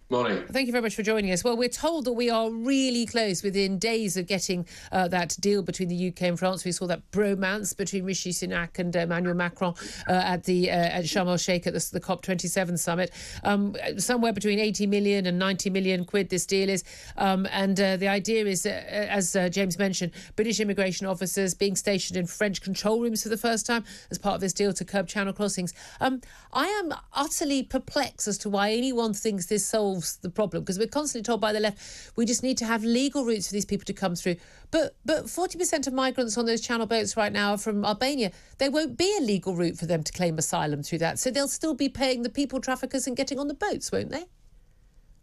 Morning. Thank you very much for joining us. Well, we're told that we are really close, within days of getting that deal between the UK and France. We saw that bromance between Rishi Sunak and Emmanuel Macron at Sharm el-Sheikh at the COP27 summit. Somewhere between 80 million and 90 million quid this deal is. And the idea is, as James mentioned, British immigration officers being stationed in French control rooms for the first time as part of this deal to curb channel crossings. I am utterly perplexed as to why anyone thinks this solves the problem, because we're constantly told by the left we just need to have legal routes for these people to come through. But 40% of migrants on those channel boats right now are from Albania. There won't be a legal route for them to claim asylum through that. So they'll still be paying the people traffickers and getting on the boats, won't they?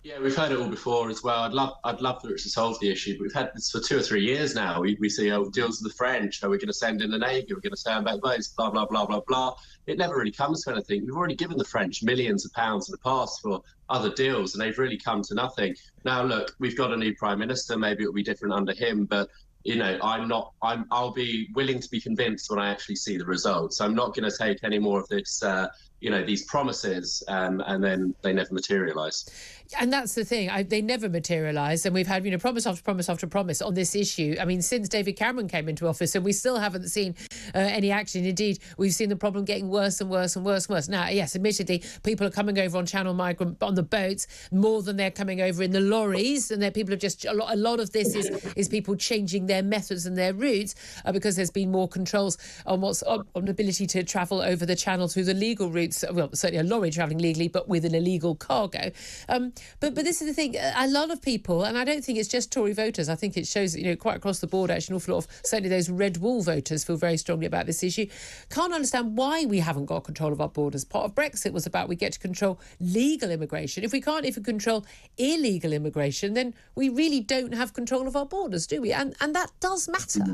Yeah, we've heard it all before as well. I'd love for it to solve the issue, but we've had this for 2 or 3 years now. We see deals with the French. We're going to send in the Navy. We're going to stand back boats. Blah blah blah blah blah. It never really comes to anything. We've already given the French millions of pounds in the past for other deals, and they've really come to nothing. Now, look, we've got a new prime minister. Maybe it'll be different under him, but I'll be willing to be convinced when I actually see the results. I'm not going to take any more of this, these promises, and then they never materialise. And that's the thing. They never materialise. And we've had, promise after promise after promise on this issue. I mean, since David Cameron came into office, and we still haven't seen any action. Indeed, we've seen the problem getting worse and worse and worse and worse. Now, yes, admittedly, people are coming over on Channel Migrant on the boats more than they're coming over in the lorries. And people have just, a lot of this is people changing their methods and their routes because there's been more controls on on ability to travel over the channel through the legal routes. Well, certainly a lorry travelling legally, but with an illegal cargo. But this is the thing. A lot of people, and I don't think it's just Tory voters. I think it shows quite across the board. Actually, an awful lot of certainly those red wall voters feel very strongly about this issue. Can't understand why we haven't got control of our borders. Part of Brexit was about we get to control legal immigration. If we can't even control illegal immigration, then we really don't have control of our borders, do we? And that does matter.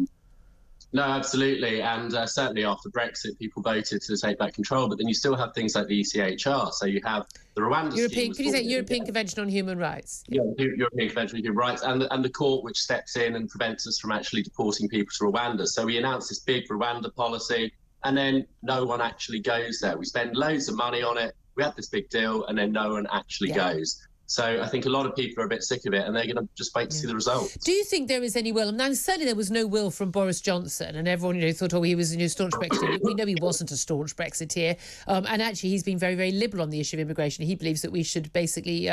No, absolutely. And certainly after Brexit, people voted to take back control. But then you still have things like the ECHR. So you have the Rwanda scheme. Could you say European Convention on Human Rights? Yeah, European Convention on Human Rights. And the court which steps in and prevents us from actually deporting people to Rwanda. So we announced this big Rwanda policy, and then no one actually goes there. We spend loads of money on it. We have this big deal, and then no one actually goes. So I think a lot of people are a bit sick of it, and they're going to just wait to see the results. Do you think there is any will? And certainly there was no will from Boris Johnson, and everyone thought, he was a staunch Brexiteer. We know he wasn't a staunch Brexiteer, and actually he's been very, very liberal on the issue of immigration. He believes that we should basically,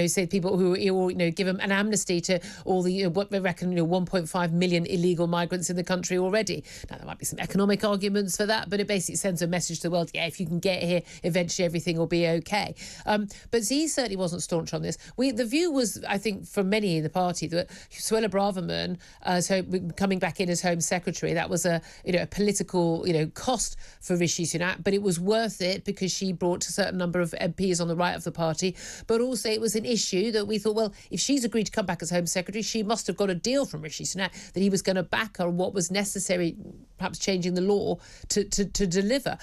say people who, give them an amnesty to all the what they reckon, 1.5 million illegal migrants in the country already. Now there might be some economic arguments for that, but it basically sends a message to the world: if you can get here, eventually everything will be okay. But he certainly wasn't staunch on this. The view was, I think, from many in the party that Suella Braverman, so coming back in as Home Secretary, that was a political cost for Rishi Sunak, but it was worth it because she brought a certain number of MPs on the right of the party. But also it was an issue that we thought, well, if she's agreed to come back as Home Secretary, she must have got a deal from Rishi Sunak that he was going to back her on what was necessary, perhaps changing the law to deliver,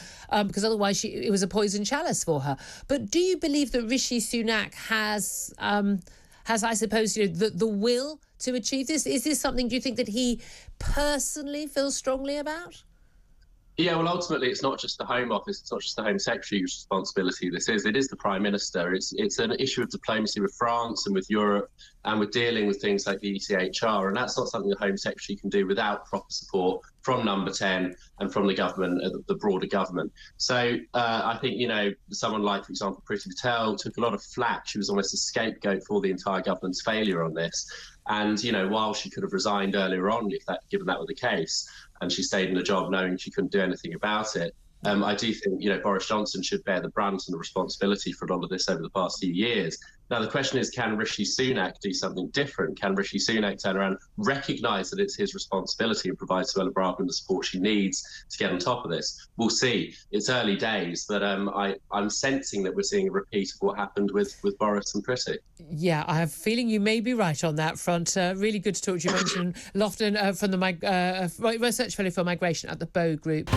because otherwise it was a poison chalice for her. But do you believe that Rishi Sunak has, I suppose, the will to achieve this? Is this something, do you think, that he personally feels strongly about? Yeah, well, ultimately, it's not just the Home Office, it's not just the Home Secretary's responsibility. It is the Prime Minister. It's an issue of diplomacy with France and with Europe, and with dealing with things like the ECHR. And that's not something the Home Secretary can do without proper support from Number 10 and from the government, the broader government. So I think, someone like, for example, Priti Patel took a lot of flack. She was almost a scapegoat for the entire government's failure on this. And, while she could have resigned earlier on, given that were the case, and she stayed in the job knowing she couldn't do anything about it, I do think, Boris Johnson should bear the brunt and the responsibility for a lot of this over the past few years. Now, the question is, can Rishi Sunak do something different? Can Rishi Sunak turn around, recognise that it's his responsibility and provide Suella Braverman the support she needs to get on top of this? We'll see. It's early days, but I'm sensing that we're seeing a repeat of what happened with Boris and Priti. Yeah, I have a feeling you may be right on that front. Really good to talk to you. You mentioned Lofton from the Research Fellow for Migration at the Bow Group.